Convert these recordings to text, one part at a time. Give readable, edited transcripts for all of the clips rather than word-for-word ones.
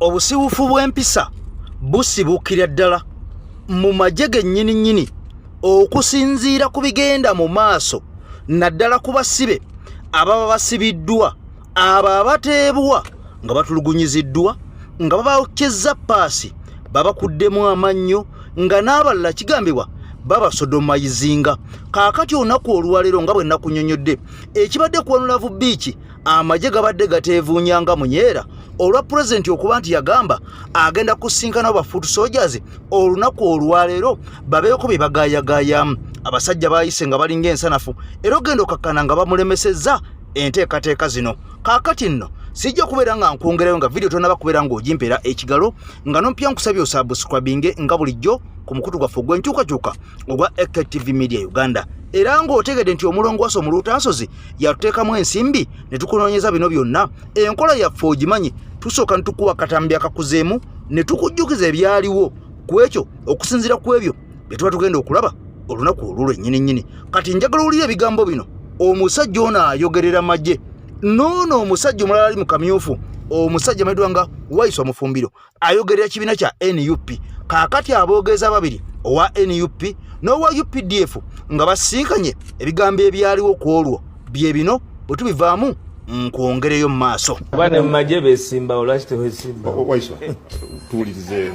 obusibufu bw'empisa busibukira ddala mu majege nnyini okusinziira ku bigenda mu maaso naddala ku basibe ababa basibiddwa abo abateebwa nga batulugunyiziddwa nga babakyezza paasi babakuddemu amannyo nga n'abalala kigambibwa babasodomayizinga. Kaakati olunaku olwaleero nga bwe nakunyonyodde ekibadde ku Onulavu Beach amagye gabadde gateevuunyanga munyeera olwa pulezidenti okuba nti yagamba agenda kusinkana abafuutu soldiers olunaku olwaleero babeeko bye bagaayagaayamu. Abasajja baayise nga balinga ensanafu era ogenda okakkana nga bamulemesezza enteekateeka zino. Kaakati nno sijja kubeera nga nkwongerayo nga video tonaba kubeera ng'ogimpeera ekigalo nga nompya nkusabye osubscribinge nga bulijjo ku mukutu gwaffe ogw'enkyukakyuka ogwa AKTV Media Uganda. Era ng'otegedde nti omulongoosa omuluutansozi yatuteekamu ensimbi ne tukunoonyeza bino byonna. Enkola yaffe ogimanyi, tusooka ne tukuwa akatambi akakuzeemu ne tukujjukiza ebyaliwo ku ekyo okusinziira ku ebyo bye tuba tugenda okulaba olunaku olulwo ennyini. Kati njagala owulire ebigambo bino omusajja ono ayogerera magye. Noono omusajja omulala ali mu kamyufu, omusajja amayiddwa nga Waiswa Mufumbiro ayogerera kibiina kya NUP. Kaakati aboogeza babiri owa NUP n'owa UPDF nga basinkanye ebigambo ebyaliwo ku olwo bye bino bwe tubivaamu nkwongereyo mu maaso. Bane mu magye beesimba olwaki teweesimba? Waiswa tuwulirize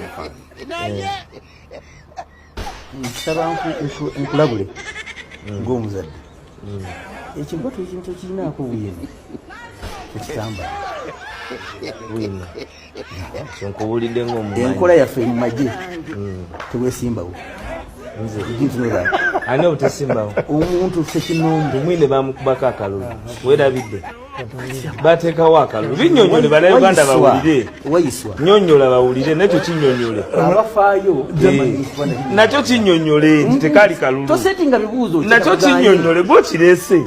nsaba nkulabule ng'omuzadde ekigoto ekintu kirinaako buyini ekitamba buyini nkubulidde ng'omumanyi enkola yaffe mu magye teweesimbawo nze gintunula ani obutesimbawo omuntu sekinombe mwine bamukubako akalulu weerabidde bateekawo akalulu binnyonnyole bannayuganda bawulire Waiswa nnyonnyola bawulire nakyo kinnyonnyole abafaayo nakyo kinnyonnyole nti tekaali kalulu tosetinga bibuuzo nakyo kinnyonnyole gwokireese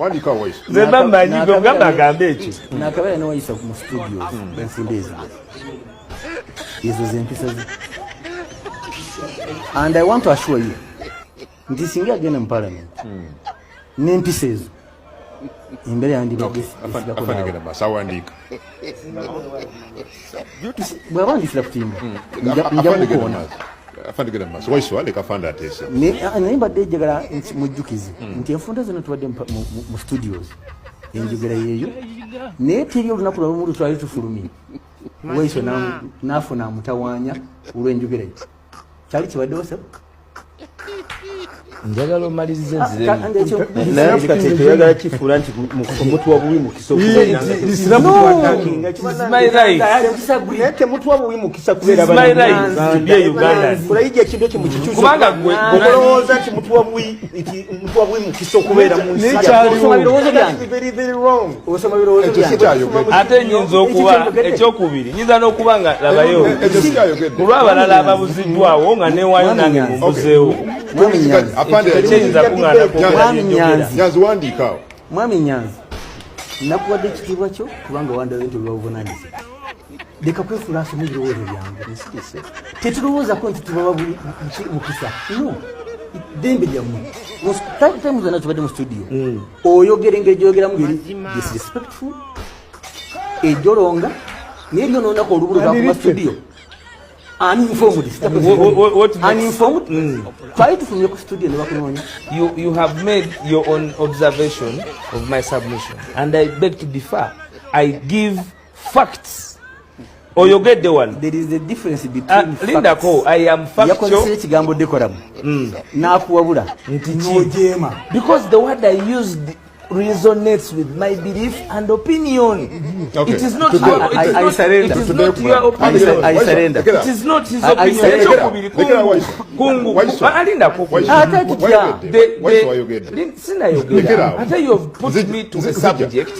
wandika Waiswa nze bammanyi gwe mugamba agambe ekyo nakabeera ne Waiswa mu studio ensimbi ezo z'empisa ze. And I want to assure you nti singa agenda mu parliament n'empisa ezo embere yandibadde afandikira basa wandika bw'aba ndisira kutimba nja mukoona afandikira basa Waiswa leka fanda atesa naye mbadde njagala mujjukize nti enfunda zino tubadde mu studios enjogera yeeyo naye teri olunaku lwalumu twali tufulumye Waiswa n'afuna amutawaanya olw'enjogera ye kyali kibaddewo sebo njagala omalirize nzireyagala kifuula nti omutwa buwi mukisa temutwa buwi mukisa kubeerakulayija ekintu ekyo mukikyusolowooza nti mutwa buwi mukisa okubeera munsosoma birowoozo byange ate nyinza okuba ekyokubiri nyinza n'okuba nga labayo olw'abalala ababuziddwawo nga newayo nange mumbuzeewo mwami Nyanzi nakuwadde ekitiibwa kyo kubanga wandaze nti olwabuvunanyizibwa leka kwefulaasa mu birowoozo byange tetulowoozako nti tubaba mukisa no dembe lyammwe time zonna tubadde mu studio oyogere ng'egyogeramu yeri disrespectful ejolonga naye lyonoonako olubulu lwakuma studio uninformed. Try to from your studio. You have made your own observation of my submission, and I beg to differ. I give facts. Or you get the one. There is a difference between Linda Ko, I am factual. Because the word I used resonates with my belief and opinion. Okay. It is not I surrender. It is not your opinion. I surrender. It is not his opinion. You have put me to the subject.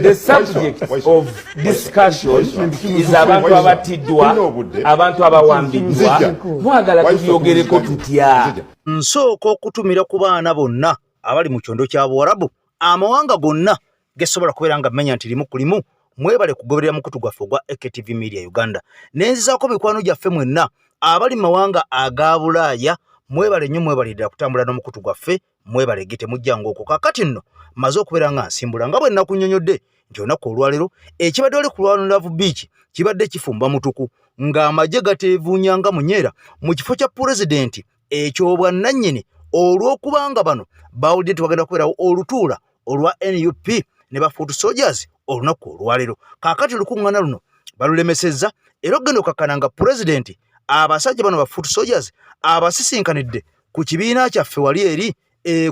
The subject of discussion is abantu abatidwa, abantu abawambidwa. Mwagala tuyogereko tutya. Nsooka okutumira ku baana bonna abali mu kyondo kya Buwarabu amawanga gonna gesobola kubeera nga mmenya nti limu ku limu mwebale kugoberera mukutu gwaffe ogwa AKTV Media Uganda. Nenzizaako mikwano gyaffe mwenna abali mu mawanga aga Bulaaya mwebale nnyo mwebalidde kutambula n'omukutu gwaffe mwebalegete mujjanga okwo kakati nno maze okubeera nga nsimbula nga bwe nnakunnyonnyodde nti olunaku olwaleero ekibadde oli ku Lwano Love Beach kibadde kifumba mutuku ng'amagye gateevuunyanga munyeera mu kifo kya pulezidenti eky'obwannannyini olw'okubanga bano bawulidde nti bagenda kubeerawo olutuula olwa NUP ne ba Foot Soldiers olunaku olwaleero kaakati olukuŋŋaana luno balulemesezza era okugenda okakkana nga pulezidenti abasajja bano ba Foot Soldiers abasisinkanidde ku kibiina kyaffe wali eri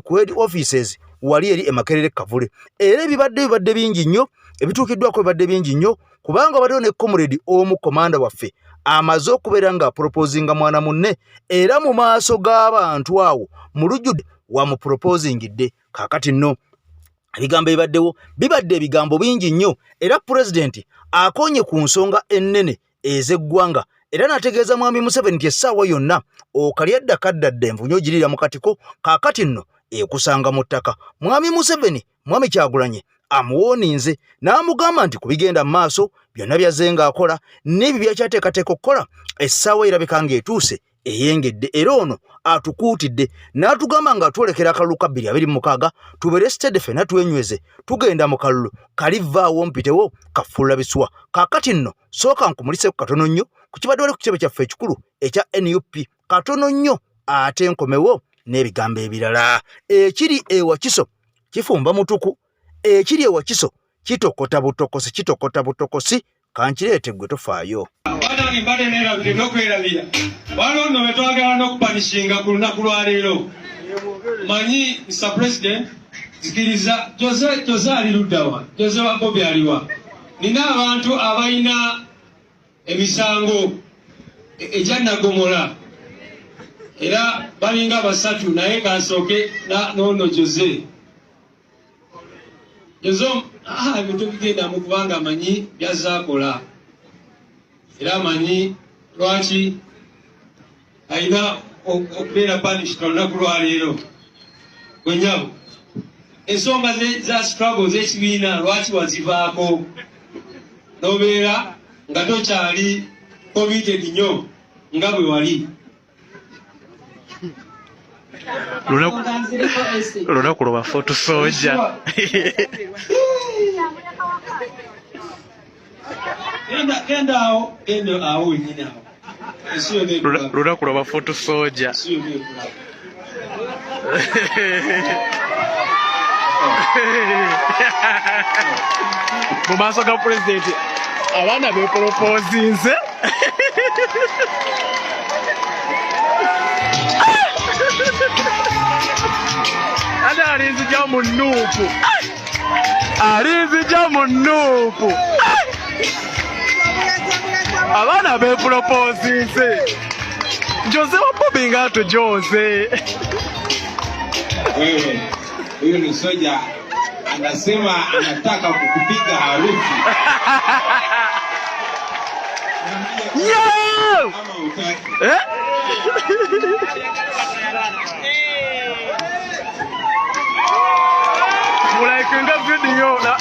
ku head offices wali eri Makerere Kavule era bibadde bingi nnyo ebituukiddwako bibadde bingi nnyo kubanga waliwo ne comrade omu komanda waffe amaze okubeera nga proposinga mwana munne era mu maaso g'abantu awo mu lujjudde wamuproposingidde kaakati nno ebigambo bibadde ebigambo bingi nnyo era pulezidenti akonye ku nsonga ennene ez'eggwanga era nategeeza mwami Museveni nti essaawa yonna okalya ddakaddadde envunyo girira mu katiko kaakati nno ekusanga mu ttaka mwami Museveni mwami Kyagulanyi amuwooninze n'amugamba nti ku bigenda mu maaso byonna byazze ng'akola n'ebyo byakyateekateeka okukola essaawa erabika ng'etuuse eyengedde era ono atukuutidde n'atugamba nga twolekera akalulu ka 2026 tubeere steady ffenna twenyweze tugenda mu kalulu kalivaawo mpitewo kafuula biswa kaakati nno sooka nkumuliseku katono nnyo ku kibadde wali ku kitebe kyaffe ekikulu ekya NUP katono nnyo ate nkomewo n'ebigambo ebirala ekiri ewakiso kifumba mutuku ekiri ewakiso kitokota butokosi kankireete gwe tofaayo Banange mbadde neerabire n'okwerabira waliwo nno betwagala n'okupanishinga ku lunaku lwaleero manyi Mr. President zikiriza Jose ali luddawa Jose wa Bobi aliwa nina abantu abalina emisango egyannagomola era balinga basatu naye kansooke n'ono Jose ebintu bigendamu kubanga amanyi byazaakola era amanyi lwaki alina okubeera punished olunaku lwaleero gwenyabo ensonga za struggle z'ekibiina lwaki wazivaako n'obeera nga tokyali committed nnyo nga bwe wali lunaku lwa Foot Soldier genda awo wenyini awo lunaku lwa Foot Soldier mu maaso ga pulezidenti abaana beporopozinze ate alinzija mu nuupu abaana beporopozinze Jose wa Bobi nga tujoze huyu ni soja anasema anataka kukupiga harufu yo mulaikenga video na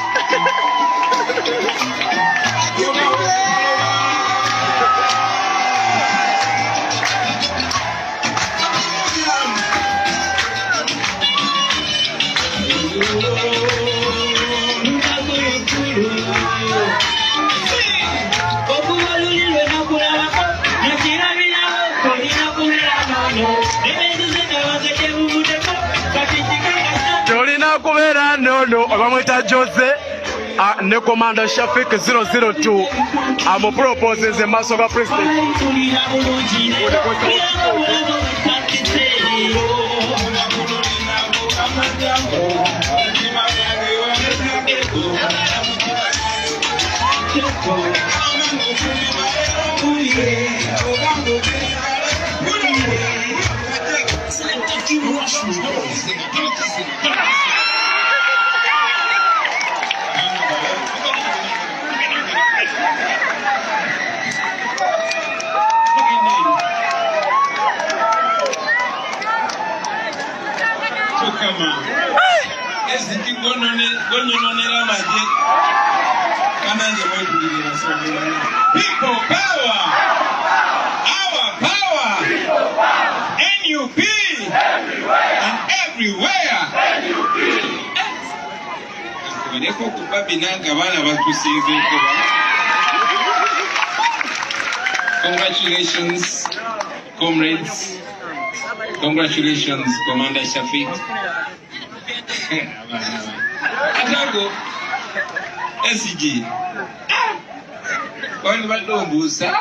Jolina kubeera nono abamwita Jose ne Commander Shafik 002 amuproposes emaaso ga president People power! Our power! NUP! and everywhere. Kubaleko kubabinanga bana bakusinzeko. Congratulations, comrades. Congratulations, Commander Shafiq. Atago, SG. Kwani badombusa.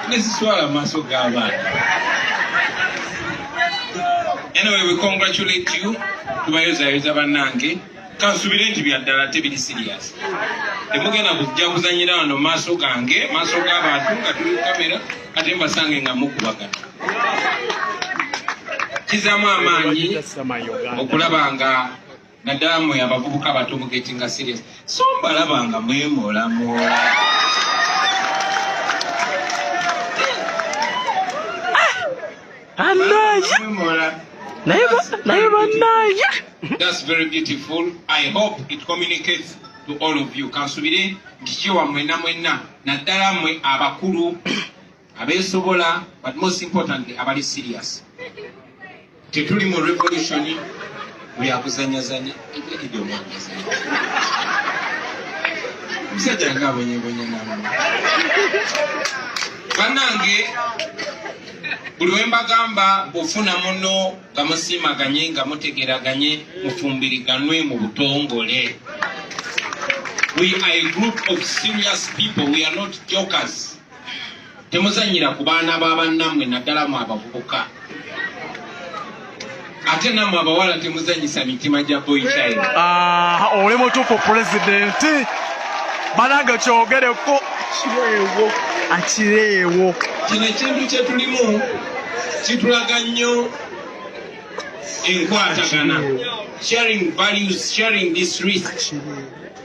Nesiswala maso gaba. Anyway, we congratulate you. Tubayoza banange. Kansubire nti byaddala tebiri serious. Temugenda kujja kuzanyira wano maaso gange, maaso g'abantu nga tuli kamera ate mbasange nga mukubagana. Kizaamu amaanyi okulaba nga naddala mmwe abavubuka bato mugetinga serious. So mbalaba nga mwemoolamoola. That's very beautiful. I hope it communicates to all of you. Kansubire ndichiwa mwena naddala mwe abakulu abesobola, but most importantly abali serious. Tetuli mu revolution byakuzanyazanya ibyo mwangaza. Musajja nga bonye namwe. Banange buli wembagamba bufuna muno gamusimaganye nga mutegeraganye mufumbiriganwe mu butongole. We are a group of serious people. We are not jokers. Temuzanyira ku baana b'abannamwe naddala mu abavubuka. Ate nammwe abawala temuzanyisa mitima gya boy child. Oli mutuufu pulezidenti. Banange kyogereko akireewo. Kino ekintu kye tulimu kitulaga nnyo enkwatagana. Sharing values, sharing this risk.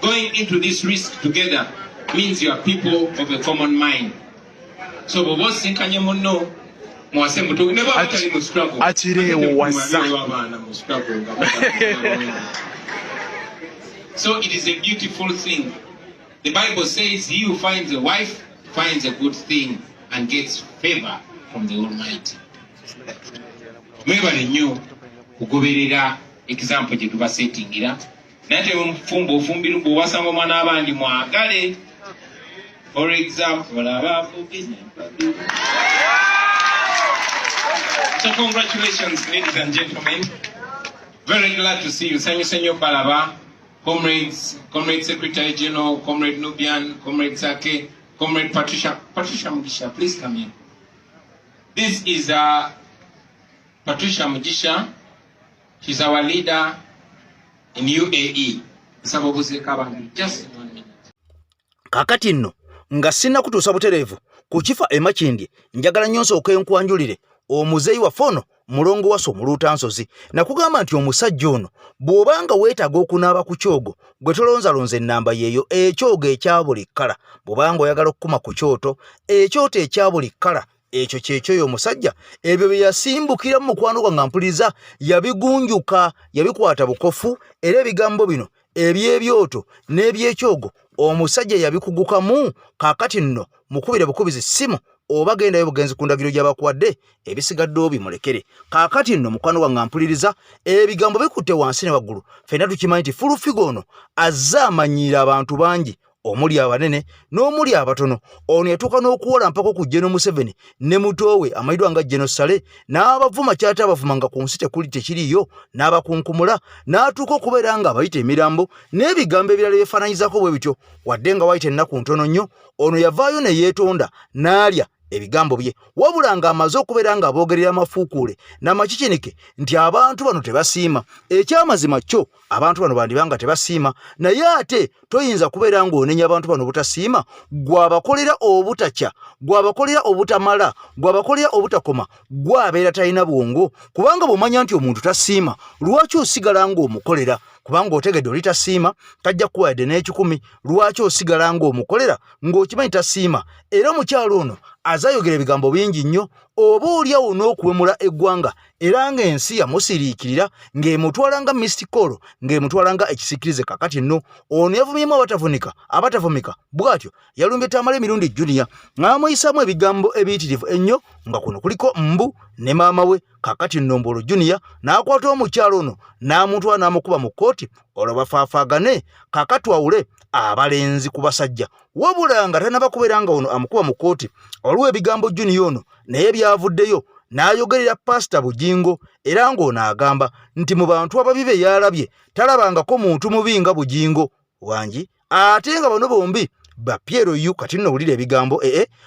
Going into this risk together means you are people of a common mind. So bobo sinkanye munno mwase mutu ne ba mutali mu struggle. Akireewo wasa. So it is a beautiful thing. The Bible says he who finds a wife finds a good thing and gets favor from the Almighty. Mwebale nnyo kugoberera example gye tuba settingira. Nate mfumbo fumbiru bwasanga mwana abandi mwagale. For example, so congratulations, ladies and gentlemen. Very glad to see you. Senyo Balaba, comrades, Comrade Secretary General, Comrade Nubian, Comrade Sake, Comrade Patricia Mugisha, please come in. This is Patricia Mugisha. She's our leader in UAE. Just in 1 minute. Kakati nno nga sinna kutuusa butereevu ku kifa emakindi njagala nnyo nsooka enkwanjulire omuzeeyi wa fono mulongo waso omuluutansozi nakugamba nti omusajja ono bw'obanga weetaaga okunaaba ku kyogo gwe tolonzalonza ennamba yeeyo ekyogo ekya buli kkala bw'obanga oyagala okukuma ku kyoto ekyoto ekya buli kkala ekyo kyekyoyo omusajja ebyo bye yasimbukira mu mukwano gwa nga mpuliriza yabigunjuka yabikwata bukofu era ebigambo bino ebyebyoto n'ebyekyogo omusajja yabikugukamu kaakati nno mukubire bukubizi simu oba gendayo bugenzi ku ndagiro gy'abakwadde ebisigadde obimulekere kaakati nno mukwano gwa nga mpuliriza ebigambo bikutte wansi ne waggulu ffenna tukimanyi nti fulufigo ono azze amanyiira abantu bangi omuli abanene n'omuli abatono ono yatuuka n'okuwola mpaka ku General Museveni ne mutoowe amayidwa nga General Sale n'abavuma kyate abavuma nga ku nsi tekuli tekiriyo n'abakunkumula n'atuuka okubeera nga abayita emirambo n'ebigambo ebirala byefaananyizaako bwe bityo wadde nga wayita ennaku ntono nnyo ono yavaayo ne yeetonda n'alya ebigambo bye wabula nga amaze okubeera nga aboogerera amafuukuule n'amakikinike nti abantu bano tebasiima ekyamazima kyo abantu bano bandibanga tebasiima naye ate toyinza kubeera ng'onenya abantu bano obutasiima gwabakolera obutakya gwabakolera obutamala gwabakolera obutakoma gwabeera talina bwongo kubanga bw'omanya nti omuntu tasiima lwaki osigala ng'omukolera kubanga otegedde oli tasiima tajja kuwadde n'ekikumi lwaki osigala ng'omukolera ng'okimanyi tasiima era mukyalo ono azayogera ebigambo bingi nnyo oba oliawo n'okuwemula eggwanga era ng'ensi yamusiriikirira ng'emutwala nga mistikolo ng'emutwala nga ekisikirize. Kakati nno ono yavumyemu abatavumika bw'atyo yalumbye Tamale Mirundi Junior ng'amuyisaamu ebigambo ebiyitirivu ennyo nga kuno kuliko mbu ne maama we. Kakati nno Mbolo Junior n'akwata omukyalo ono n'amutwala n'amukuba mu kkooti olwo bafaafaagane kakatwawule abalenzi ku basajja. Wabula nga tanaba kubeera nga ono amukuba mu kkooti olwo ebigambo Junior ono naye byavuddeyo n'ayogerera Pastor Bugingo era ng'ono agamba nti mu bantu ababi be yalabye talabangako muntu mubi nga Bugingo wangi ate nga bano bombi ba Piero yu. Kati nno wulira ebigambo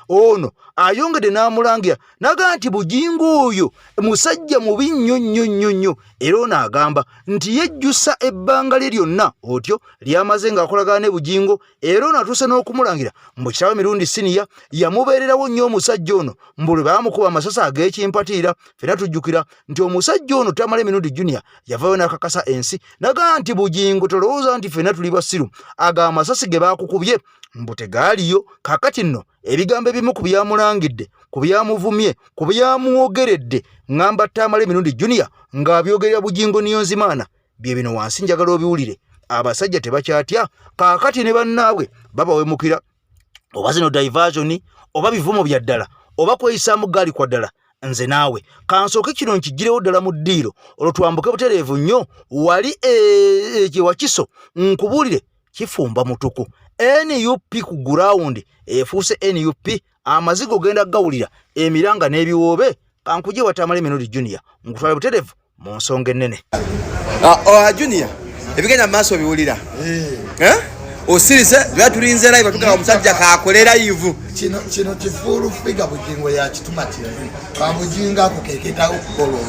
ono ayongedde n'amulangira naga nti Bugingo oyo musajja mubi nnyo era ono agamba nti yejjusa ebbanga lye lyonna otyo lyamaze ng'akolagana ne Bugingo era ono atuuse n'okumulangira mbu kitaawe Mirundi Senior yamubeererawo nnyo omusajja ono mbu lwe baamukuba amasasi ag'ekimpatiira ffenna tujjukira nti omusajja ono Tamale Mirundi Junior yavayo n'akakasa ensi naga nti Bugingo tolowooza nti ffenna tuli basiru aga amasasi ge baakukubye mbu tegaaliyo. Kakati nno ebigambo ebimu ku byamulangidde ku byamuvumye ku byamwogeredde ngamba Tamale Mirundi Junior ng'abyogerera Bugingo niyo nzimaana bye bino wansi njagala obiwulire. Abasajja tebakyatya kakati ne bannaabwe babawemukira oba zino diversion oba bivumo bya ddala oba kweyisaamu gaali kwa ddala. Nze naawe kansooke kino nkigirewo ddala mu ddiiro olwo twambuke butereevu nnyo wali Wakiso nkubuulire kifumba mutuku. NUP ku ground efuuse NUP amazigo genda gawulira emiranga n'ebiwoobe kankuje wa Tamale Mirundi Junior nkutwale butereevu mu nsonga ennene. Junior ebigenda maaso biwulira osirise byatulinze live batuka omusajja kaakolera yivu kino kifuru figa Bugingo ya kituma kiri Bugingo ko keketa okukolo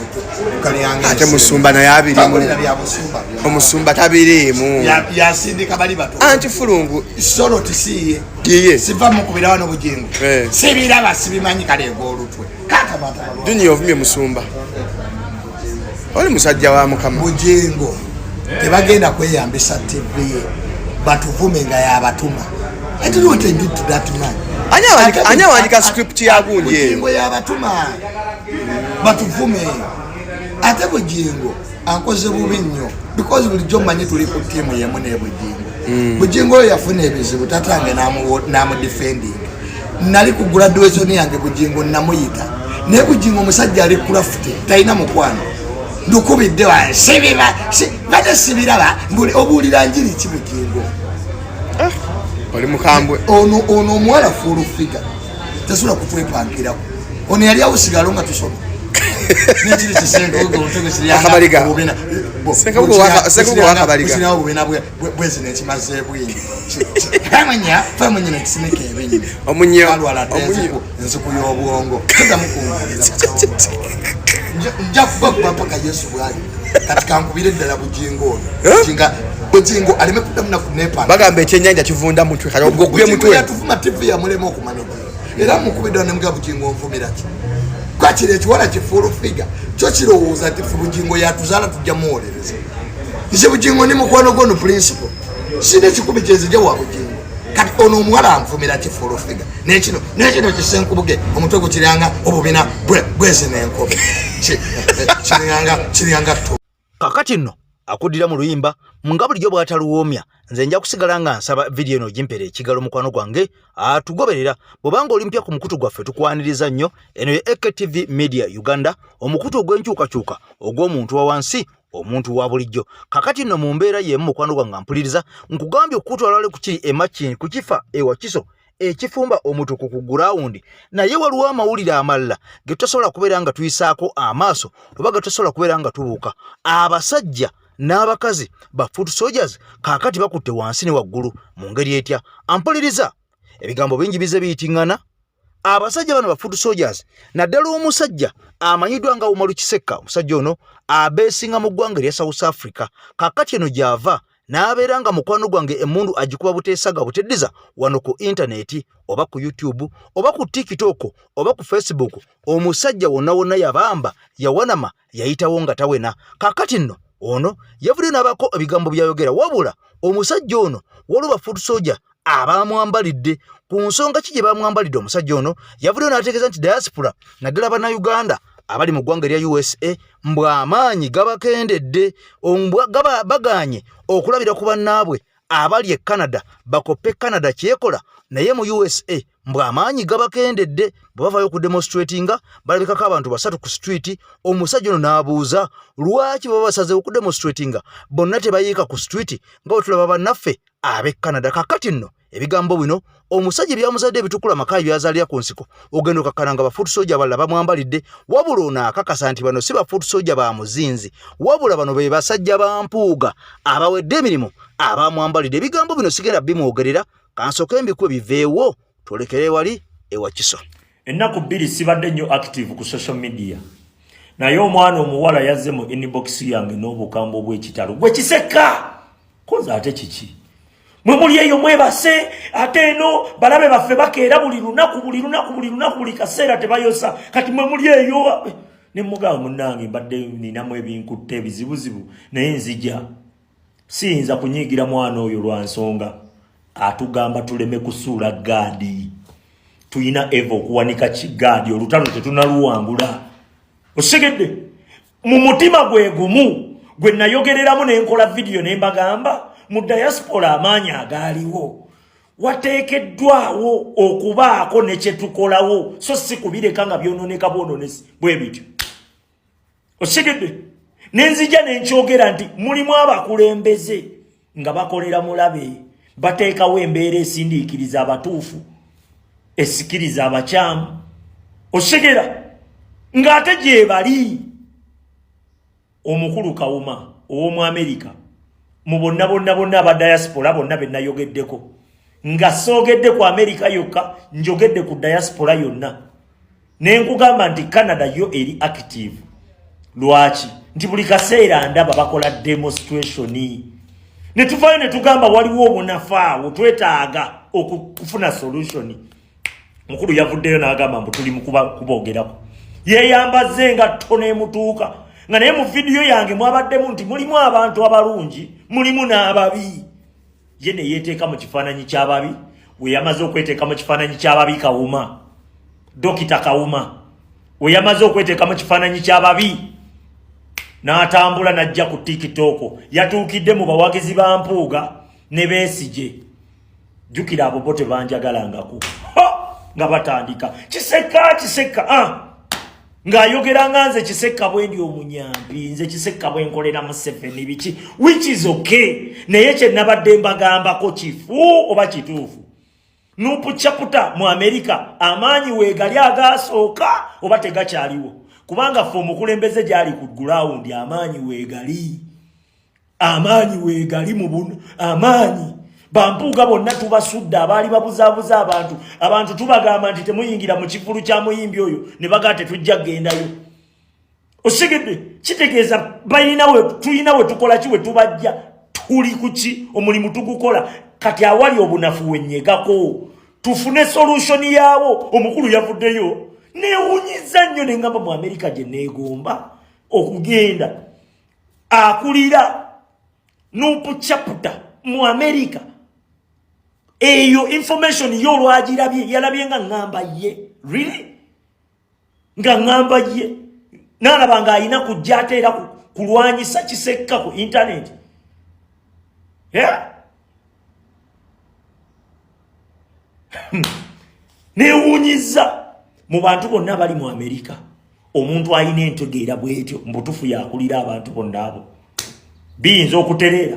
kaliyanga ate musumba na yabiri omusumba tabirimu yasindika bali bato anti fulungu solo tisiye kiye siva mu kubira wano Bugingo sibira basibimanyi kale golutwe kata mata Junior ovumye musumba oli musajja wa mukama Bugingo tebagenda kweyambisa TV batuvume nga yabatuma. I don't know what I did to that man. Anya wandika script ya gundi Bugingo yabatuma batuvume ate Bugingo ankoze bubi nnyo because bulijjo manyi tuli ku team yemu ne Bugingo. Bugingo yafuna ebizibu tatange namu defending nali ku graduation yange Bugingo namuyita ne Bugingo musajja ali craft taina mukwano ndukubidde wa sibiba bade sibiraba mbuli obulira njiri ki Bugingo oli mukambwe ono mwala fulu fika tasula kutwepankira ono yali awusigalo nga tusoma nekiri kisenga ugo mutego siriya akabaliga obina senga ugo akabaliga sina obina bwezi nekimaze bwingi famanya nekisineke ebinyi omunyo nzuku y'obwongo tega mukungulira nja kuba paka Yesu bwali katika nkubire ddala Bugingo Bugingo alime kudamuna kunepa bagamba ekyenyanja kivunda mutwe kale obwo gwe mutwe yatuvuma TV ya mulemo okumanija era mukubidwa ne mga Bugingo mvumira ki kwakire ekiwala kifuru figa kyo kirowooza ati Bugingo yatuzala tujja muwolereza ise Bugingo ni mukwano gono principle sine kikubi kyezija wa Bugingo kati ono omuwala anvumira kifuru figa nekino kisenkubuge omutwe gukiranga obubina bwezi n'enkobe kiranga kakati nno akuddira mu luyimba nga bulijjo bwataluwoomya nze nja kusigala nga nsaba vidiyo eno gimpera ekigalo mukwano gwange atugoberera bw'obanga olimpya ku mukutu gwaffe tukwaniriza nnyo eno ye AKTV Media Uganda omukutu ogw'enkyukakyuka ogw'omuntu wa wansi omuntu wa bulijjo. Kakati nno mu mbeera y'emu mukwano gwange mpuliriza nkugambye okutwala kukiri emakini ku kifa Wakiso ekifumba omutuku ku ground naye waliwo amawulire amalala ge tutasobola kubeera nga tuyisaako amaaso oba ge tutasobola kubeera nga tubuuka. Abasajja n'abakazi ba foot soldiers kakati bakutte wansi ne waggulu mu ngeri etya. Ampuliriza ebigambo bingi bize biyitingana. Abasajja bano ba foot soldiers naddala omusajja amanyiddwa nga Umaru Kisekka omusajja ono abeesinga mu ggwanga erya South Africa kakati eno gy'ava n'abeera nga mukwano gwange emmundu agikuba buteesaga buteddiza wano ku intaneti oba ku YouTube oba ku TikTok oba ku Facebook. Omusajja wonna yabamba yawanama yayitawo nga tawena. Kakati nno ono yavudde n'abako ebigambo byayogera wabula omusajja ono waliwo ba foot soldier abamwambalidde. Ku nsonga ki gye bamwambalidde omusajja ono yavuddeyo n'ategeeza nti diaspora naddala bannayuganda abali mu ggwanga erya USA mbw'amaanyi gabakendedde baganye okulabira ku bannaabwe abali e Canada bakoppe Canada kyekola naye mu USA mbw'amaanyi gabakendedde. bwe bavaayo ku demonstratinga balabikako abantu 3 ku street. Omusajja ono n'abuuza lwaki baba basazeewo ku demonstratinga bonna tebayiika ku street nga bwe tulaba bannaffe ab'e Canada. Kakati nno ebigambo bino omusajja byamuzadde ebitukula makayi byazaalira ku nsiko ogenda okakkalanga bafuutu soja abalala bamwambalidde wabula ono akakasa nti bano si bafuutu soja ba muzinzi wabula bano be basajja ba mpuuga abawedde emirimu abamwambalidde. Ebigambo bino sigenda bimwogerera kansooke mbikwe biveewo twolekere wali ewa Kiso. Ennaku 2 sibadde nnyo active ku social media naye omwana omuwala yazze mu inbox yange n'obukambo bw'ekitalo gwe kiseka koza ate kiki mwe muli eyo mwebase ate eno balabe baffe bakeera buli lunaku buli kaseera tebayosa kati mwe muli eyo ne mugamba munnange mbadde ninamu ebinkutte ebizibuzibu naye nzija siyinza kunyiigira mwana oyo lwa nsonga atugamba tuleme kusuula gaadi. Tuyina evo okuwanika kigaadi olutalo tetunaluwangula. Osegedde mu mutima gwe gumu gwe nayogereramu n'enkola video ne mbagamba mu diaspora amaanyi agaaliwo wateekeddwawo okubaako ne kye tukolawo so si kubireka nga byononeka bwononesi bwe bityo. Osegedde nenzija nenkyogera nti mulimu abakulembeze nga bakolera mulabe bateekawo embeera esindiikiriza abatuufu esikiriza abakyamu. Osegera ng'ate gye bali omukulu Kawuma ow'omu Amerika mu bonna aba diaspora bonna be nayogeddeko nga soogedde ku Amerika yokka njogedde ku diaspora yonna ne nkugamba nti Canada yo eri active. Lwaki? Nti buli kaseera ndaba bakola demonstration ne tuvaayo ne tugamba waliwo obunafaawo twetaaga okufuna solution. Mukulu yavuddeyo n'agamba mbu tuli mu kuboogerako yeeyambaze nga ttone emutuuka nga naye mu vidiyo yange mwabaddemu nti mulimu abantu abalungi mulimu n'ababi. Ye ne yeeteeka mu kifaananyi ky'ababi. We yamaze okweteeka mu kifaananyi ky'ababi Kawuma Dokita Kawuma we yamaze okweteeka mu kifaananyi ky'ababi n'atambula n'ajja ku TikTok yatuukidde mu bawagizi ba Mpuuga ne Besigye. Jjukira abo bo tebanjagalangako nga batandika kiseka ng'ayogera nga nze kiseka bwe ndi omunyambi nze kiseka bwe nkolera mu 7 biki which is okay naye kye nabadde mbagambako kifu oba kituufu. Nupu chaputa mu Amerika amaanyi weegali agasooka oba tegakyaliwo kubanga ffe omukulembeze gyali ku ground amaanyi weegali mu buno amaanyi Bampuuga bonna tubasudde abaali babuzaabuza abantu tubagamba nti temuyingira mu kifulu kya muyimbi oyo ne bagaa tetujja kgendayo. Osigedde kitegeeza tulina we tukola ki we tubajja tuli kuki omulimu tugukola kati awali obunafu wennyegako tufune solution yaawo. Omukulu yavuddeyo neewunyiza nnyo ne ngamba mu Amerika gye neegomba okugenda akulira Nupu Chaputa mu Amerika. Eyo information yo lwagirabye yalabye nga ngamba ye really nga ngamba ye nalaba nga ayina kujja ateera kulwanyisa kiseka ku internet neewunyiza mu bantu bonna bali mu Amerika omuntu ayina entegeera bwetyo mbutufu yakulira abantu bonna abo biyinza okutereera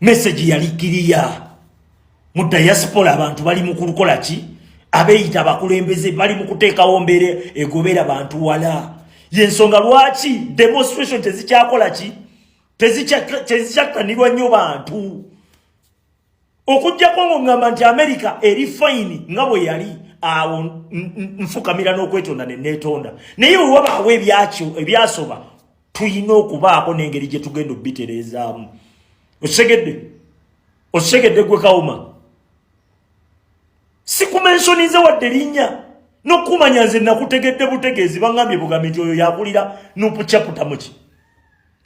message yali kiriya. Mu diaspora abantu bali mu kukola ki abeeyita abakulembeze bali mu kuteekawo mbeera egobera abantu wala. Yensonga lwaki demonstration tezikyakola ki tezikyakanirwa nnyo bantu okujjako ng'ongamba nti Amerika eri fine nga bwe yali awo nfukamira n'okwetonda ne neetonda naye wewabaawo ebyasoba tulina okubaako n'engeri gye tugenda obbitereezaamu. Osegedde gwe Kawuma sikumensonize wadde linnya n'okumanya nze nakutegedde butegeezi bangambye bugambe nti oyo yakulira Nupu Chaputa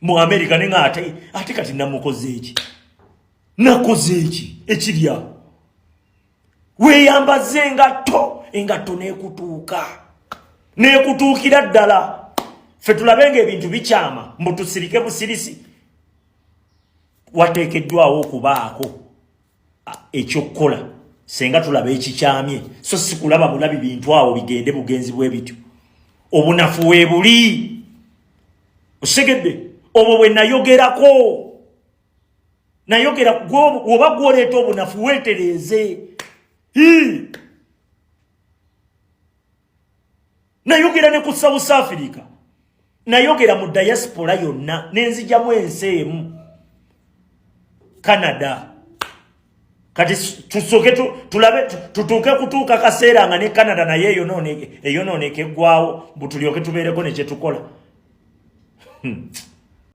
mu Amerika ne nga ate kati namukoze eki nakoze eki ekiryawo Weyambaze engatto nekutuukira ddala. Ffe tulabenga ebintu bikyama mbu tusirike busirisi. Wateekeddwawo okubaako ekyokukola senga tulaba ekikyamye, so si kulaba bulabi bintu awo bigende bugenzi bw'ebityo. Obunafu weebuli. Osegedde obwo bwe nayogerako. Nayogera oba gwoleeta obunafu weetereeze. Nayogera ne ku South Africa. Nayogera mu diaspora yonna n'enzijamu ensi emu. Canada. Kati tusoke tulabe tutuuke kutuuka kaseera nga ne Canada naye eyonooneke eggwawo butulyoke tubeereko ne kye tukola.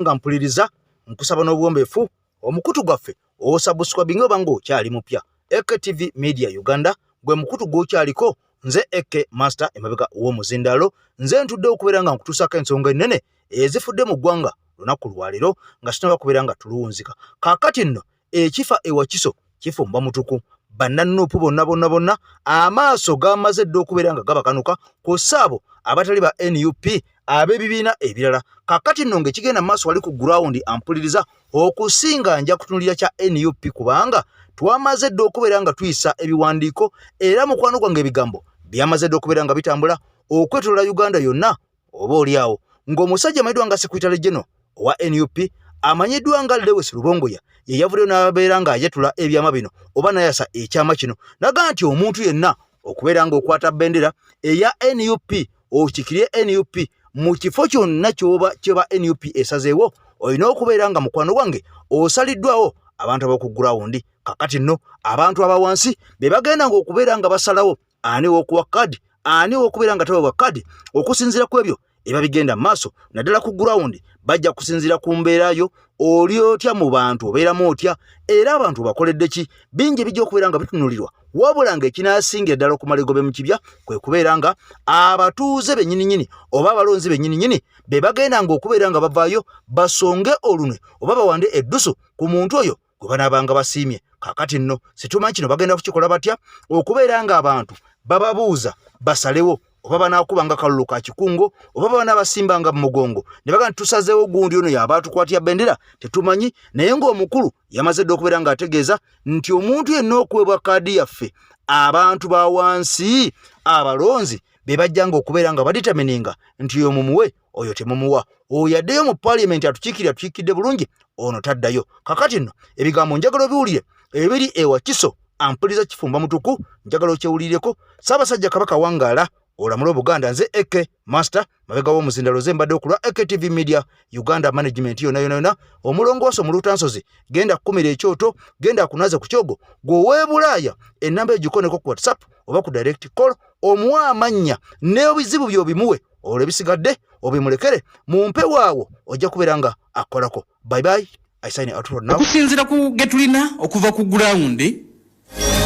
Nga mpuliriza nkusaba n'obuwombeefu omukutu gwaffe osubscribinga oba ng'okyali mupya. EKTV Media Uganda gwe mukutu gw'okyaliko. Nze Eke Master emabega w'omuzindalo. Nze ntudde okubeera nga nkutuusako ensonga ennene ezifudde mu ggwanga lunaku lwaliro nga sinaba kubeera nga tuluwunzika. Kaakati nno ekifa ewakiso kifumba mutuku. Bannanuupu bonna amaaso gamaze dde okubeera nga gabakanuka ku ssaabo abatali ba NUP ab'ebibiina ebirala. Kaakati nno ng'ekigenda maaso wali ku ground ampuliriza okusinga nja kutunulira kya NUP kubanga twamaze dde okubeera nga tuyisa ebiwandiiko era mukwano gwange ebigambo byamaze dde okubeera nga bitambula okwetolola Uganda yonna oba oliawo ng'omusajja amanyiddwa nga Secretary General owa NUP amanyiddwa nga Lewis Lubongoya ye yavuddeyo n'abeera ng'ayatula ebyama bino oba nayasa ekyama kino naga nti omuntu yenna okubeera ng'okwata bendera eya NUP okikirye NUP mu kifo kyonna kyeba NUP esazeewo olina okubeera nga mukwano gwange osaliddwawo abantu ab'oku ground. Kakati nno abantu abawansi be bagenda ng'okubeera nga basalawo ani w'okuwa kadi ani w'okubeera nga taweebwa kadi okusinziira ku ebyo eba bigenda maaso naddala ku ground bajja kusinziira ku mbeerayo oli otya mu bantu obeeramu otya era abantu bakoledde ki bingi bijja okubeera nga bitunulirwa wabula ng'ekinaasingira ddala okumala egobe mu kibya kwe kubeera nga abatuuze bennyininyini oba abalonzi bennyininyini be bagenda ng'okubeera nga bavaayo basonge olunwe oba bawande eddusu ku muntu oyo gwe banaabanga basiimye. Kaakati nno situmanyi kino bagenda kukikola batya okubeera nga abantu bababuuza basalewo oba banaakubanga kalulu ka kikungo oba banaabasimbanga mu mugongo ne baga tusazeewo gundi ono yaba atukwatya bendera tetumanyi naye ng'omukulu yamaze dde okubeera ng'ategeeza nti omuntu yenna okuweebwa kaadi yaffe abantu ba wansi abalonzi be bajja ng'okubeera nga baditamininga nti oyo mumuwe oyo temumuwa oyo addeyo mu paliamenti atukiikidde bulungi ono taddayo. Kakati nno ebigambo njagala biwulire ebiri ewakiso ampuliriza kifumba mutuku njagala okyewulireko. Ssaabasajja Kabaka wangaala olamula Obuganda. Nze Eke Master mabega w'omuzindalo ze mbadde okulwa EKTV Media Uganda Management yonna omulongooso mu Lutansozi genda kukumira ekyoto genda kunaze ku kyogo gwe Bulaaya ennamba egikoneko ku WhatsApp oba ku direct call omuwa amannya n'ebizibu by'obimuwe olwo ebisigadde obimulekere mumpe waawo ojja kubeera nga akolako. Bye bye. I sign out for now. Okusinzira ku getulina okuva ku ground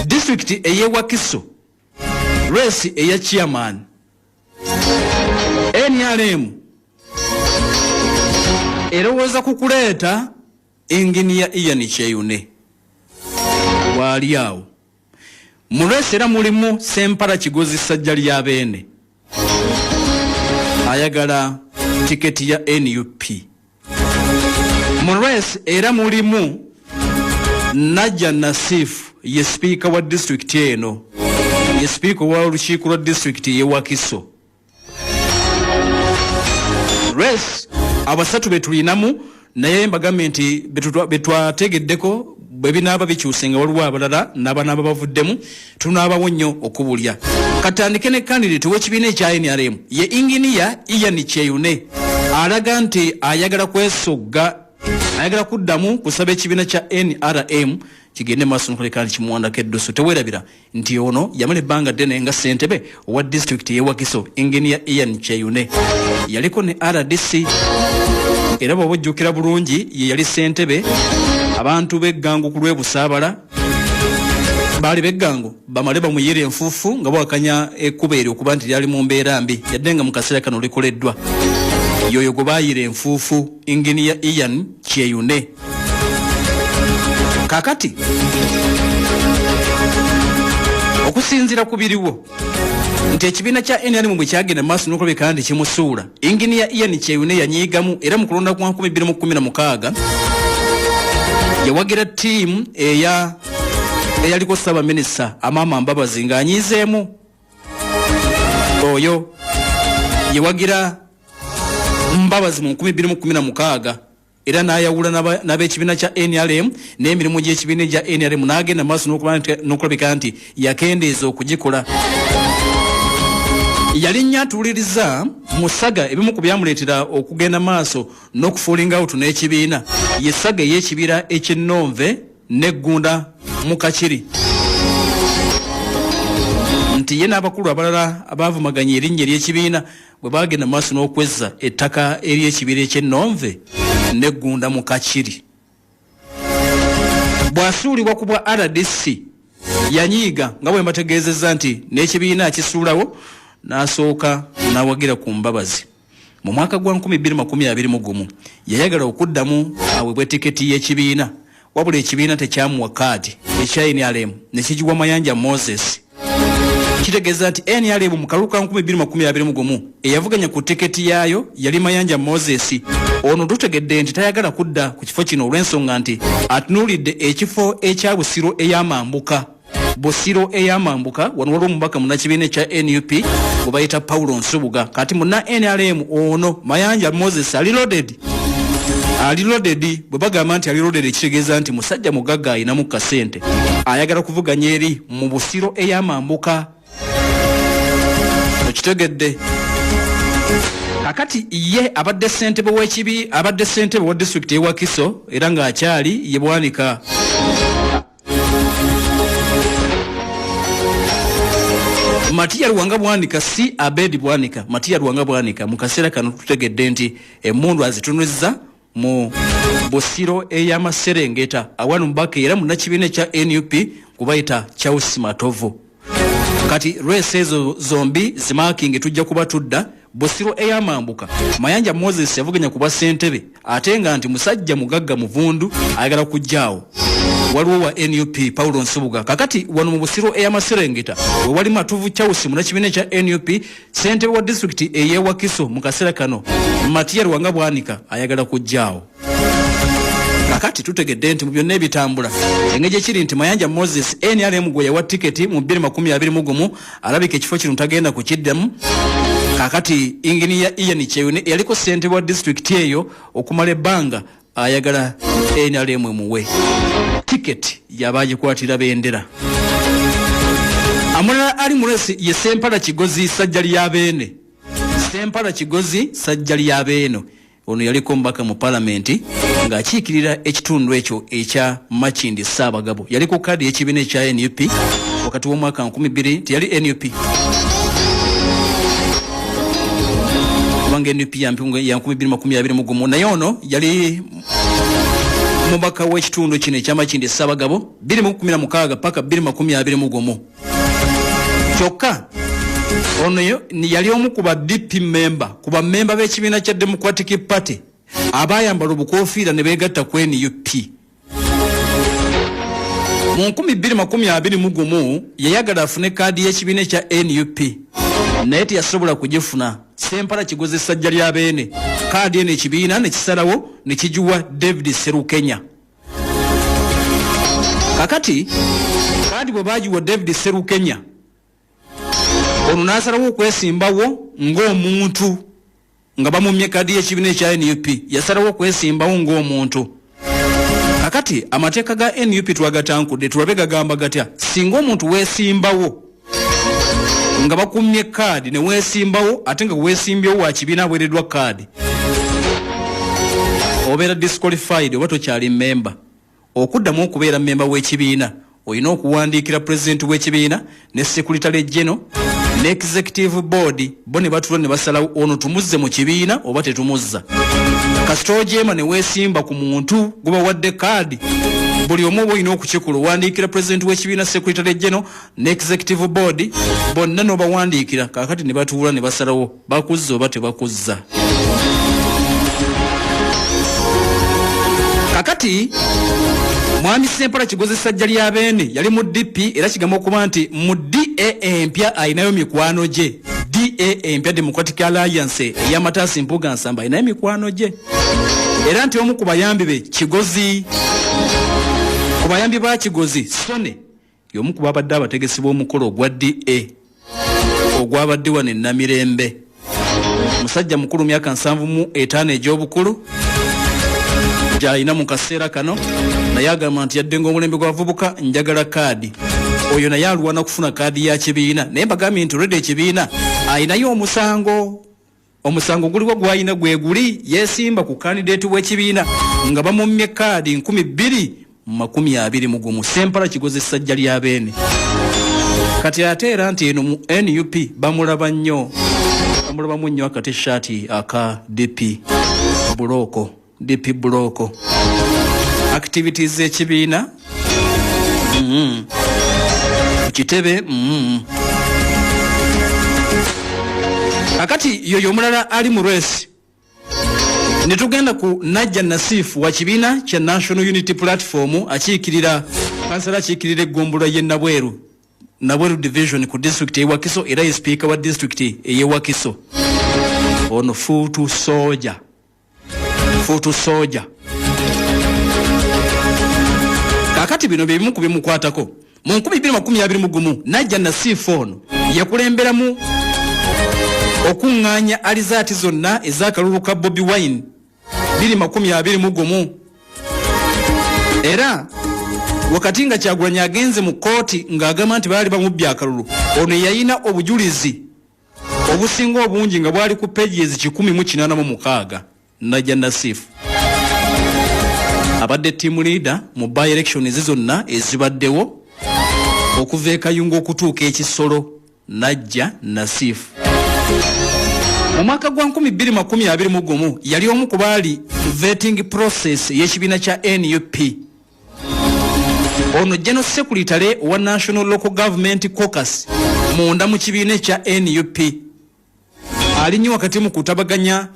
district eyewakiso race eya chairman NRM erowooza kukuleeta engineer Ian Cheyune waali awo mu race era mulimu Sempala Kigozi Ssajja lya Beene ayagala tiketi ya NUP. Mu race era mulimu Najja Nasif ye speaker wa district eno ye speaker wa olukiiko lwa district ye Wakiso. Race abasatu betulinamu naye mbagambye nti betwategeddeko bwe binaaba bikyusenga waliwo abalala n'abanaaba bavuddemu tunaabawo nnyo okubulya. Katandike ne candidate w'ekibiina ekya NRM ye engineer Ian Cheyune alaga nti ayagala kwesogga ayagala kuddamu kusaba ekibiina kya NRM kigende maaso n'okuleka kimuwandako eddusu. Teweerabira nti ono yamala ebbanga ddene nga ssentebe owa district y'e Wakiso engineer Ian Cheyune yaliko ne RDC era bw'oba ojjukira bulungi ye yali ssentebe abantu b'eggangu ku lw'ebusaabala baali b'eggangu bamale bamuyere enfuufu nga bawakanya ekkuba eryo okuba nti lyali mu mbeera mbi yadde nga mu kaseera kano likoleddwa yoyo gwe baayira enfuufu engineer Ian Cheyune. Kakati okusinzira ku biriwo nti ekibiina kya NRM bwe kyagenda maaso n'okulabika nti kimusuula inginiya Ian Kyewune yanyiigamu era mu kulonda kwa 2016 yawagira ttiimu eyaliko Ssaabaminisita Amama Mbabazi ng'anyiizeemu oyo yewagira Mbabazi mu 2016 era n'ayawula n'ab'ekibiina kya NRM n'emirimu gy'ekibiina kya NRM n'agenda maaso n'okulabika nti yakendeeza okugikola. Yali nnyo atuuliriza musaga ebimu ku byamuleetera okugenda maaso n'okufuulinga out n'ekibiina yesaga ey'ekibira eky'Ennonve n'Eggunda mu Kakiri nti ye n'abakulu abalala abaavumaganya erinnya ery'ekibiina bwe bagenda maaso n'okwezza ettaka ery'ekibira eky'Ennonve n'Eggunda mu Kakiri. Bw'asuulibwa ku bwa RDC yanyiiga nga bwe mbategeezezza nti n'ekibiina akisuulawo n'asooka n'awagira ku Mbabazi. Mu mwaka gwa 2021 yayagala okuddamu aweebwa tiketi y'ekibiina wabula ekibiina tekyamuwa kaadi ekya NRM ne kigiwa Mayanja Moses. Kitegeeza nti NRM mu kalulu ka 2021 eyavuganya ku tiketi yaayo yali Mayanja Moses. Ono tutegedde nti tayagala kudda ku kifo kino olw'ensonga nti atunuulidde ekifo ekya Busiro ey'Amambuka. Busiro ey'Amambuka wano waliwo omubaka munnakibiina ekya NUP gwe bayita Paulo Nsubuga. Kati munna NRM ono Mayanja Moses aliloaded bwe bagamba nti aliloaded ekitegeeza nti musajja mugagga ayinamu kasente ayagala kuvuganya eri mu Busiro ey'Amambuka. Okitegedde kakati ye abadde ssentebe w'ekibi abadde ssentebe wa district ewa Kiso era ng'akyali ye Bwanika. Matiya Luwanga Bwanika si Abedi Bwanika. Matiya Luwanga Bwanika mu kaseera kano tutegedde nti emmundu azitunuzza mu Busiro ey'Amaserengeta awano mbaka era munnakibiina kya NUP kubayita Charles Matovu. Kati rwese ezo zombi zimakingi tujja kuba tudda Busiro ey'Amambuka. Mayanja Moses yavuganya ku bwassentebe ate nga nti musajja mugagga muvundu ayagala kujjaawo. Waliwo wa NUP Paulo Nsubuga. Kakati wano mu Busiro ey'Amaserengeta we wali Matuvu Charles munnakibiina kya NUP ssentebe wa district ey'ewa Kiso mu kaseera kano Matiya Luwanga Bwanika ayagala kujjaawo. Kakati tutegedde nti mu byonna ebitambula engeri ekiri nti Mayanja Moses NRM gwe yawa tiketi mu 2021 alabika ekifo kino tagenda kukiddamu. Kakati inginiya Ian Kyewune yaliko ssentebe wa district eyo okumala ebbanga ayagala NRM muwe tiketi yabagikwatira bendera. Amulala ali mulesi ye Sempala Kigozi sajja ly'Abeene. Sempala Kigozi sajja ly'Abeeno ono yaliko mbaka mu parliament ng'akiikirira ekitundu ekyo ekya Makindi Ssaabagabo. Yaliko kaadi y'ekibiina ekya NUP wakati w'omwaka 2000 tiyali NUP kubanga NUP ya 2021 naye ono yali mubaka w'ekitundu kino ekya Makindi Ssaabagabo 2016 paka 2021. Kyokka ono yali omu ku ba DP member ku ba member b'ekibiina kya Democratic Party abayambala obukofiira ne beegatta ku NUP. Mu 2021 yayagala afune kaadi y'ekibiina kya NUP naye teyasobola kugifuna. Sempala Kigozi sajja ly'Abeene kaadi eno ekibiina ne kisalawo ne kigiwa David Serukenya. Kakati kaadi bwe baagiwa David Serukenya ono n'asalawo okwesimbawo ng'omuntu nga bamumye kaadi y'ekibiina ekya NUP yasalawo okwesimbawo ng'omuntu. Kakati amateeka ga NUP twagatankudde tulabe gagamba gatya singa omuntu weesimbawo nga bakumye kaadi ne weesimbawo ate nga weesimbyewo wa kibiina aweereddwa kaadi obeera disqualified oba tokyali member. Okuddamu okubeera member w'ekibiina olina okuwandiikira president w'ekibiina ne secretary general ne executive board bo ne batula ne basalawo ono tumuzze mu kibiina oba tetumuzza. Kasita ojeema ne weesimba ku muntu guba wadde kaadi buli omu oba olina okukikola owandiikira president w'ekibiina secretary general ne executive board bonna n'obawandiikira. Kakati ne batuula ne basalawo bakuzza oba tebakuzza. Kakati Mwami Sempala Kigozi Sajja lya Beene yali mu DP era kigamba okuba nti mu DA empya ayinayo mikwano gye. DA empya Democratic Alliance ey'amataasi Mpuga Nsamba ayinayo mikwano gye. Era nti omu ku bayambi be Kigozi, ku bayambi ba Kigozi Sone y'omu ku babadde abategesi b'omukolo ogwa DA ogwabadde wano e Namirembe. Musajja mukulu myaka 75 egy'obukulu gy'alina mu kaseera kano, naye agamba nti yadde ng'omulembe gw'abavubuka njagala kaadi. Oyo naye alwana kufuna kaadi ya kibiina, naye mbagambye nti olwedde ekibiina ayinayo omusango guliwo gw'ayina gwe guli yeesimba ku kandidate w'ekibiina nga bamummye kaadi 2021 Sempala Kigozi Sajja lya Beene. Kati ate era nti eno mu NUP bamulabamu nnyo akatishati aka DP Buloko activities z'ekibiina kitebe akati yoyo omulala ali mu race. Netugenda ku Najja Nasifu wa kibiina kya National Unity Platform akiikirira kansala akiikirira eggombolola y'e Nabweru division ku district y'e Wakiso era ye speaker wa district y'e Wakiso. Ono Futu Soja kakati bino bye bimu ku bimukwatako. Mu 2021 Najja Nasifu ono yakulemberamu okuŋŋaanya alizaati zonna ez'akalulu ka Bobi Wine 2021 era wakati nga Kyagulanyi agenze mu kooti ng'agamba nti baali bamubbye akalulu, ono yayina obujulizi obusinga obungi nga bwali ku pages 186. Najja Nasifu abadde team leader mu by election zonna ezibaddewo okuva e Kayunga okutuuka e Kisoro. Najja Nasifu mu mwaka gwa 2021 yali omu ku baali vetting process y'ekibiina kya NUP. Ono General Secretary wa National Local Government Caucus munda mu kibiina kya NUP ali nnyo wakati mu kutabaganya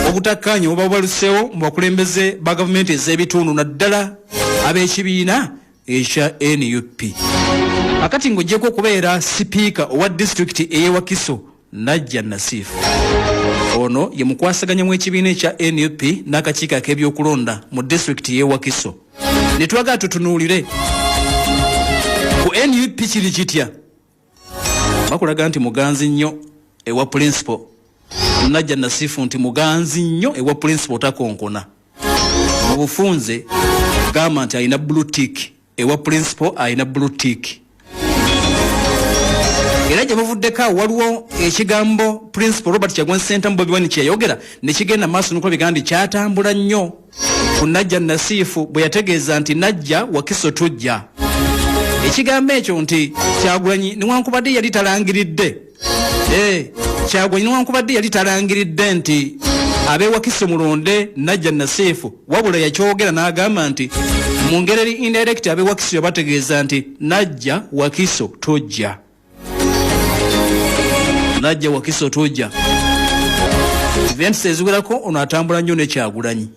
obutakkaanya oba bwaluseewo mu bakulembeze ba gavumenti ez'ebitundu naddala ab'ekibiina ekya NUP. Akati ng'ojjeko okubeera sipiika owa district ey'e Wakiso Najja Nasifu ono ye mukwasaganya mu ekibiina ekya NUP n'akakiiko ak'ebyokulonda mu district y'e Wakiso. Ne twagala tutunuulire ku NUP kiri kitya. Bakulaga nti muganzi nnyo ewa principal. Najja Nasifu nti muganzi nnyo ewa principal takonkona. Mu bufunze gamba nti alina blue tick, ewa principal alina blue tick. Era gye bavuddeko waliwo ekigambo Principal Robert Kyagulanyi Ssentamu Bobi Wine kye yayogera ne kigenda maaso nuko bigandi kyatambula nnyo ku Najja Nasifu bwe yategeeza nti Najja Wakiso tujja. Ekigambo ekyo nti Kyagulanyi newankubadde yali talangiridde Kyagulanyi newankubadde yali talangiridde nti ab'e Wakiso mulonde Najja Nasifu, wabula yakyogera n'agamba nti mu ngeri indirect ab'e Wakiso yabategeeza nti Najja Wakiso tujja. Najja Wakiso tujja. Events eziwerako ono atambula nnyo ne Kyagulanyi.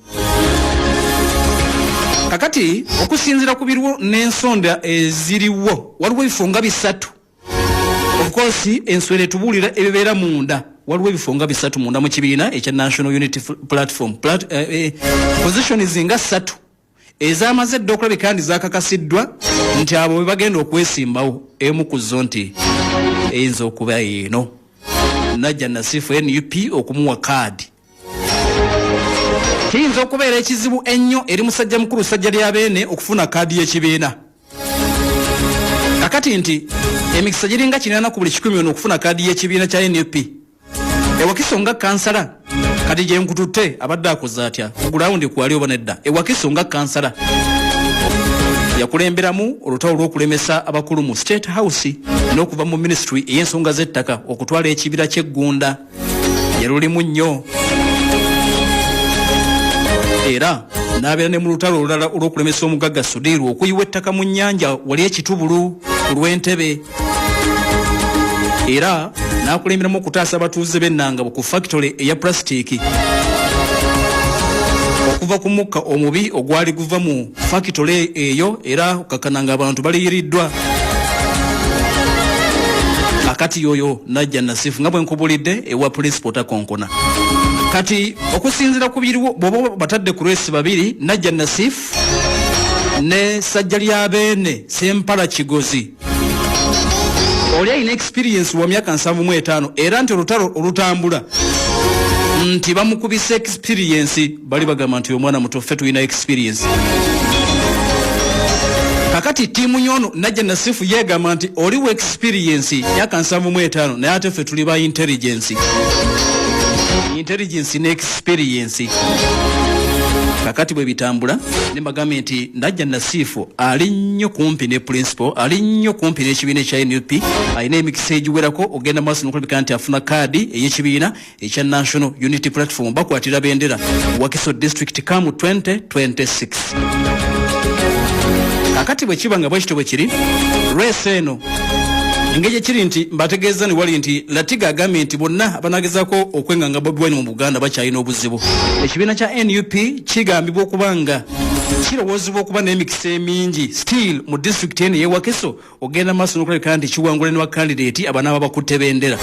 Kakati okusinzira ku biriwo n'ensonda eziriwo waliwo ebifo nga 3. Of course enswere tubuulira ebibeera munda. Waliwo ebifo nga 3 munda mu kibiina ekya National Unity Platform. Position zinga 3 ezamaze dde okulabika kandi zakakasiddwa nti abo bwe bagenda okwesimbawo emu ku zo nti eyinza okuba eno Najja Nasifu NUP okumuwa kaadi. Kiyinza okubeera ekizibu ennyo eri musajja mukulu Sajja lya Beene okufuna kaadi y'ekibiina. Kakati nti emikisa giringa 80 ku buli 100 okufuna kaadi y'ekibiina kya NUP. E Wakiso nga kansala kati gye nkututte abadde akoze atya ku ground kwali oba nedda. E Wakiso nga kansala yakulemberamu olutalo lw'okulemesa abakulu mu State House n'okuva mu ministry ey'ensonga z'ettaka okutwala ekibira ky'eggunda yalulimu nnyo. Era n'abeera ne mu lutalo olulala olw'okulemesa omugagga Sudiru okuyiwa ettaka mu nnyanja wali ekitubulu ku lw'Entebe. Era n'akulemberamu okutaasa abatuuze b'Ennangabo ku factory eya plastic okuva ku mukka omubi ogwali guva mu factory eyo era kakananga abantu baliyiriddwa akati yoyo najja Nasifu nga bwe nkubulidde ewa principal takonkona kati okusinzira ku biriwo bobo batadde ku resi babiri najja Nasifu ne sajja lya bene Sempala Kigozi oli alina experience wa myaka 75 era nti olutalo olutambula nti bamukubisa experience bali bagamba nti omwana muto ffe tulina experience kakati timu nyono najja Nasifu yegamba nti oliwo experience myaka 75 naye ate ffe tuli ba intelligence ne experience kakati bwe bitambula ne bagamba nti najja Nasifu ali nnyo kumpi ne principal ali nnyo kumpi n'ekibiina kya NUP alina emikisa egiwerako ogenda maaso n'okulabika nti afuna kaadi ey'ekibiina ekya National Unity Platform bakwatira bendera Wakiso District kamu 2026 kakati bwe kiba nga bwekito bwe kiri race eno engeri kiri nti mbategeeza ni wali nti Latiga agambye nti bonna abanagezako okwenganga Bobi Wine mu Buganda bakyalina obuzibu ekibiina kya NUP kigambibwa okubanga kirowoozebwa okuba n'emikisa emingi still mu district eno y'e Wakiso ogenda maaso n'okulabika nti kiwangula ne bakandidate abanaaba bakutte bendera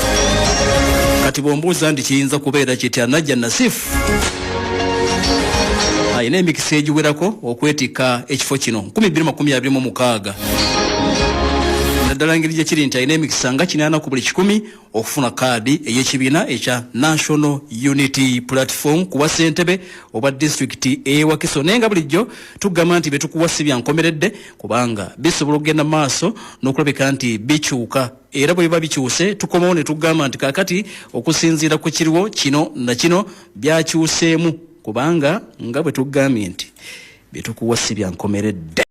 kati bombuuza nti kiyinza kubeera kitya najja Nasifu ayina emikisa egiwerako okwetikka ekifo kino 2026 naddala ngeri gye kiri nti alina emikisa nga 80 ku buli 100 okufuna kaadi ey'ekibiina ekya National Unity Platform kuwa ssentebe oba district ey'e Wakiso naye nga bulijjo tugamba nti betukuwa si byankomeredde kubanga bisobola okugenda maaso n'okulabika nti bikyuka era bwe biba bikyuse tukomawo ne tugamba nti kaakati okusinziira ku kiriwo kino na kino byakyuseemu kubanga nga bwe tugambye nti betukuwa si byankomeredde